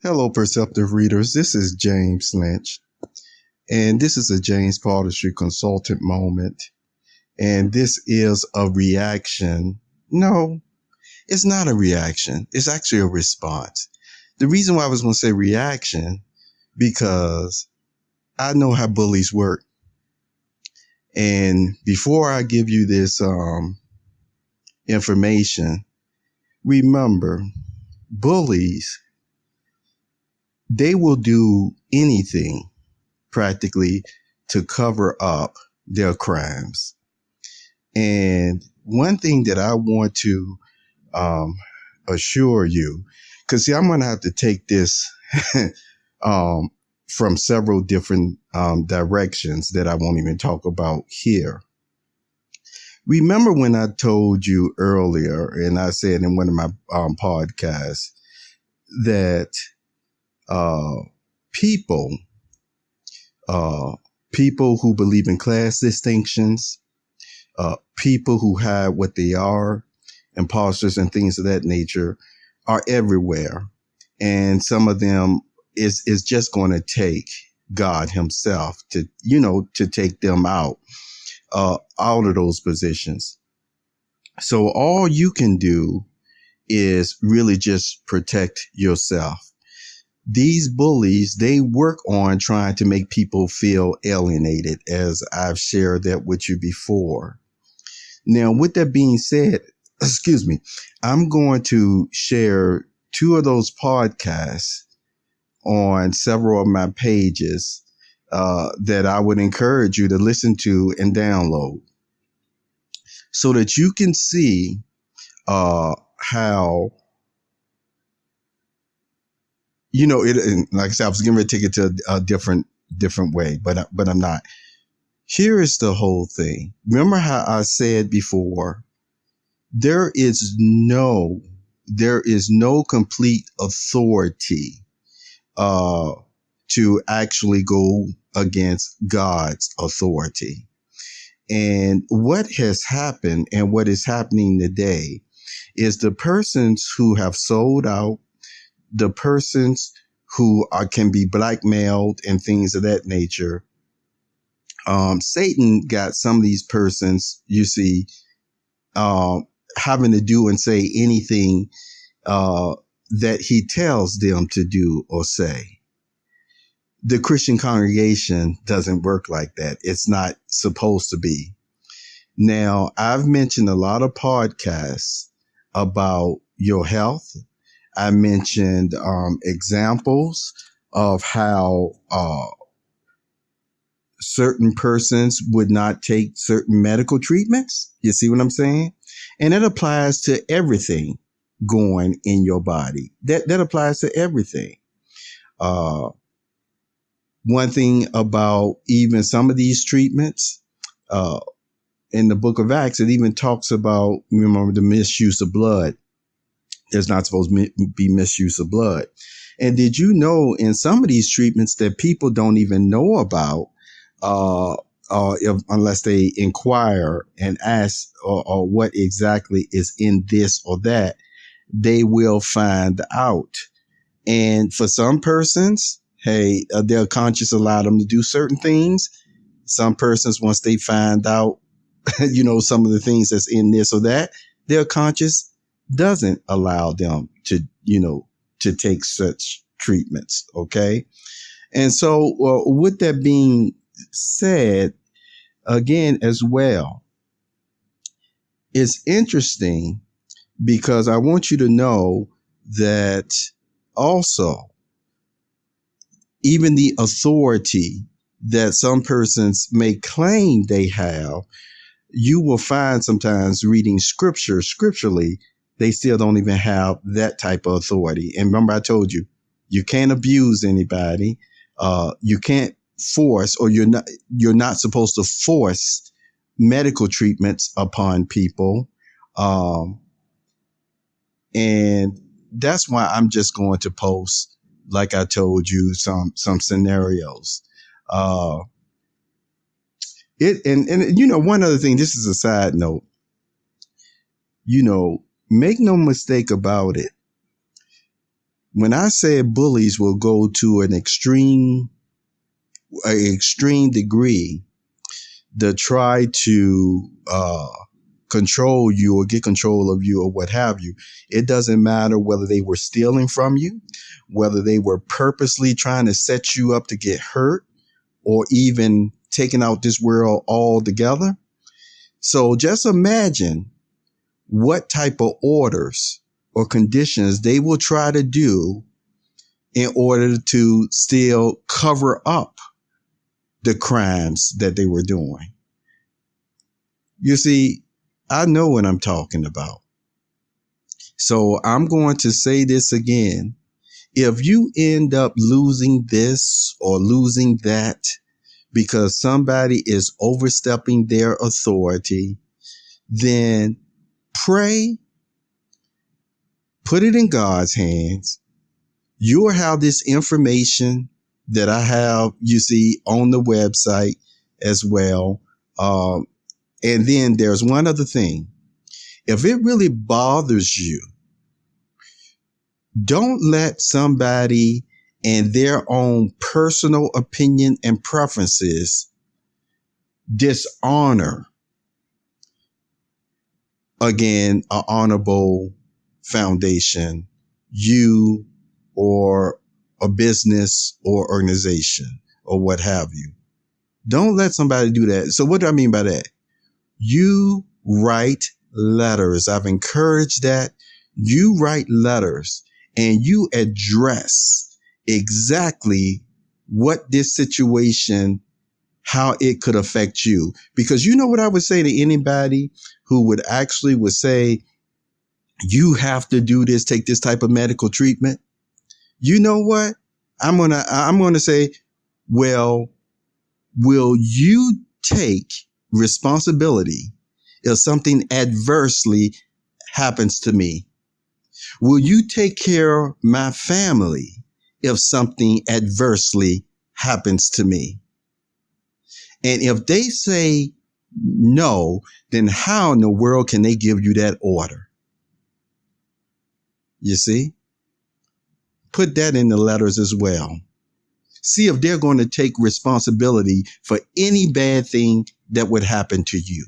Hello, Perceptive Readers. This is James Lynch, and this is a James PoeArtistry consultant moment. And this is a reaction. No, it's not a reaction. It's actually a response. The reason why I was going to say reaction, because I know how bullies work. And before I give you this information, remember, bullies, they will do anything practically to cover up their crimes. And one thing that I want to assure you, because see, I'm going to have to take this from several different directions that I won't even talk about here. Remember when I told you earlier, and I said in one of my podcasts, that people who believe in class distinctions, people who hide what they are, imposters and things of that nature are everywhere. And some of them is just going to take God himself to take them out of those positions. So all you can do is really just protect yourself. These bullies, they work on trying to make people feel alienated, as I've shared that with you before. Now, with that being said, I'm going to share 2 of those podcasts on several of my pages that I would encourage you to listen to and download so that you can see how, it, like I said, I was getting ready to take it to a different way, but I'm not. Here is the whole thing. Remember how I said before, there is no complete authority to actually go against God's authority. And what has happened and what is happening today is the persons who have sold out, the persons who can be blackmailed and things of that nature. Satan got some of these persons, you see, having to do and say anything that he tells them to do or say. The Christian congregation doesn't work like that. It's not supposed to be. Now, I've mentioned a lot of podcasts about your health. I mentioned examples of how certain persons would not take certain medical treatments. You see what I'm saying? And it applies to everything going in your body. That applies to everything. One thing about even some of these treatments, in the book of Vacs, it even talks about, remember, the misuse of blood. There's not supposed to be misuse of blood. And did you know in some of these treatments that people don't even know about, unless they inquire and ask or what exactly is in this or that, they will find out. And for some persons, hey, their conscience allow them to do certain things. Some persons, once they find out, some of the things that's in this or that, their conscience doesn't allow them to take such treatments. Okay. And so with that being said, again, as well, it's interesting because I want you to know that also, even the authority that some persons may claim they have, you will find sometimes reading scripturally, they still don't even have that type of authority. And remember, I told you, you can't abuse anybody. You can't force, or you're not supposed to force medical treatments upon people. And that's why I'm just going to post, like I told you, some scenarios. One other thing, this is a side note, make no mistake about it. When I said bullies will go to an extreme degree to try to control you or get control of you or what have you, it doesn't matter whether they were stealing from you, whether they were purposely trying to set you up to get hurt, or even taking out this world altogether. So just imagine what type of orders or conditions they will try to do in order to still cover up the crimes that they were doing. You see, I know what I'm talking about. So I'm going to say this again. If you end up losing this or losing that because somebody is overstepping their authority, then pray, put it in God's hands. You'll have this information that I have, you see, on the website as well. And then there's one other thing. If it really bothers you, don't let somebody and their own personal opinion and preferences dishonor, again, an honorable foundation, you or a business or organization or what have you. Don't let somebody do that. So what do I mean by that? You write letters. I've encouraged that. You write letters and you address exactly what this situation, how it could affect you. Because you know what I would say to anybody who would say, you have to do this, take this type of medical treatment. You know what? I'm going to say, well, will you take responsibility if something adversely happens to me? Will you take care of my family if something adversely happens to me? And if they say no, then how in the world can they give you that order? You see? Put that in the letters as well. See if they're going to take responsibility for any bad thing that would happen to you.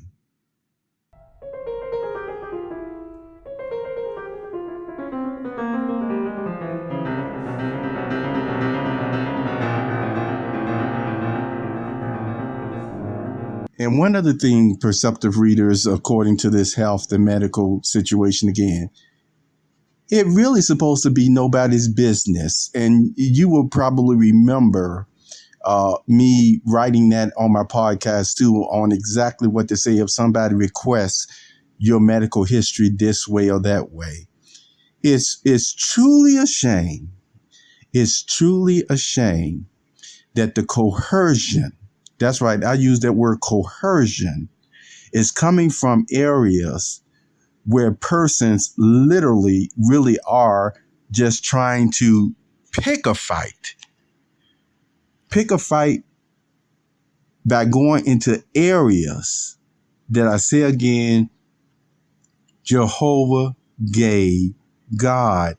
And one other thing, perceptive readers, according to this health and medical situation again, it really supposed to be nobody's business. And you will probably remember me writing that on my podcast too, on exactly what to say if somebody requests your medical history this way or that way. It's truly a shame. It's truly a shame that the coercion, that's right, I use that word coercion, is coming from areas where persons literally really are just trying to pick a fight by going into areas that I say again, Jehovah gave, God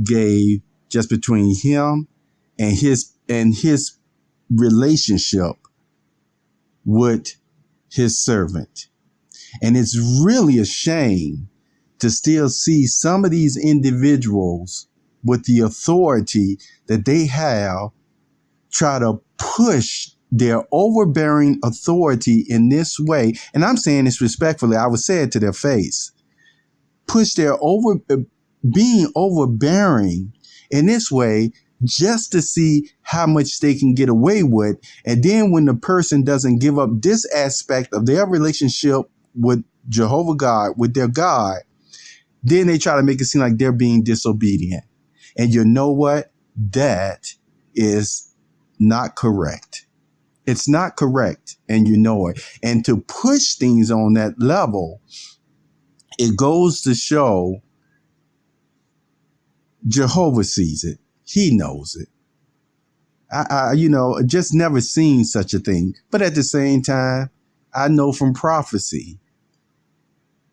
gave, just between him and his relationship with his servant. And it's really a shame to still see some of these individuals with the authority that they have try to push their overbearing authority in this way. And I'm saying this respectfully. I would say it to their face. Push their being overbearing in this way just to see how much they can get away with. And then when the person doesn't give up this aspect of their relationship with Jehovah God, with their God, then they try to make it seem like they're being disobedient. And you know what? That is not correct. It's not correct. And you know it. And to push things on that level, it goes to show Jehovah sees it. He knows it. I just never seen such a thing. But at the same time, I know from prophecy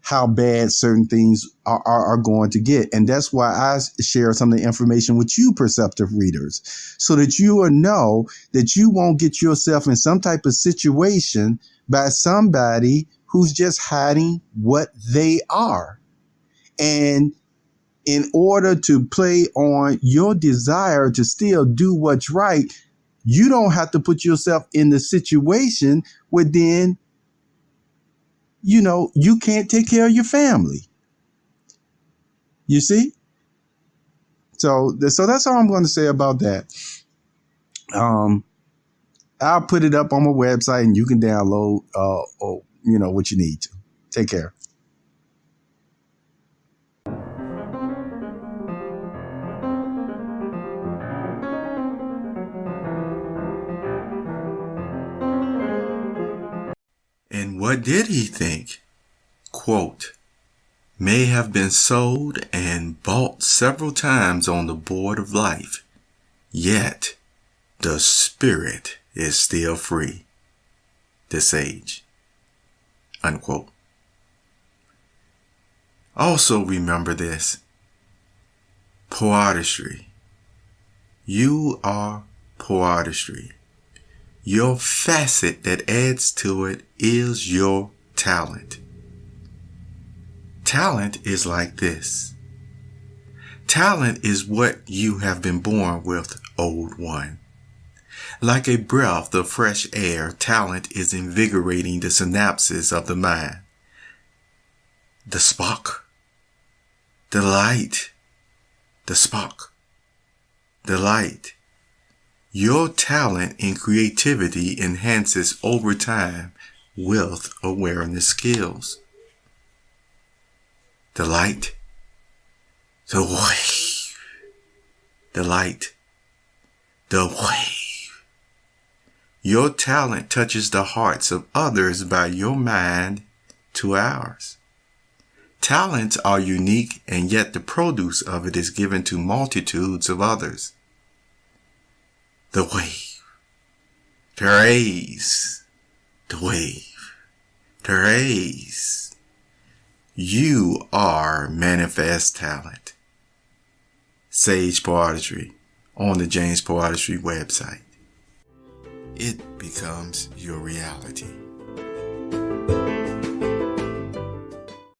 how bad certain things are going to get. And that's why I share some of the information with you, perceptive readers, so that you will know that you won't get yourself in some type of situation by somebody who's just hiding what they are. And in order to play on your desire to still do what's right, you don't have to put yourself in the situation where then, you can't take care of your family. You see? So that's all I'm going to say about that. I'll put it up on my website and you can download, what you need to. Take care. And what did he think? Quote, may have been sold and bought several times on the board of life, yet the spirit is still free. The sage. Unquote. Also remember this. PoeArtistry. You are PoeArtistry. Your facet that adds to it is your talent. Talent is like this. Talent is what you have been born with, old one. Like a breath of fresh air, talent is invigorating the synapses of the mind. The spark, the light, the spark, the light. Your talent in creativity enhances over time with awareness skills. The light, the wave, the light, the wave. Your talent touches the hearts of others by your mind to ours. Talents are unique, and yet the produce of it is given to multitudes of others. The wave, to raise, the wave, to raise. You are manifest talent. Sage PoeArtistry on the James PoeArtistry website. It becomes your reality.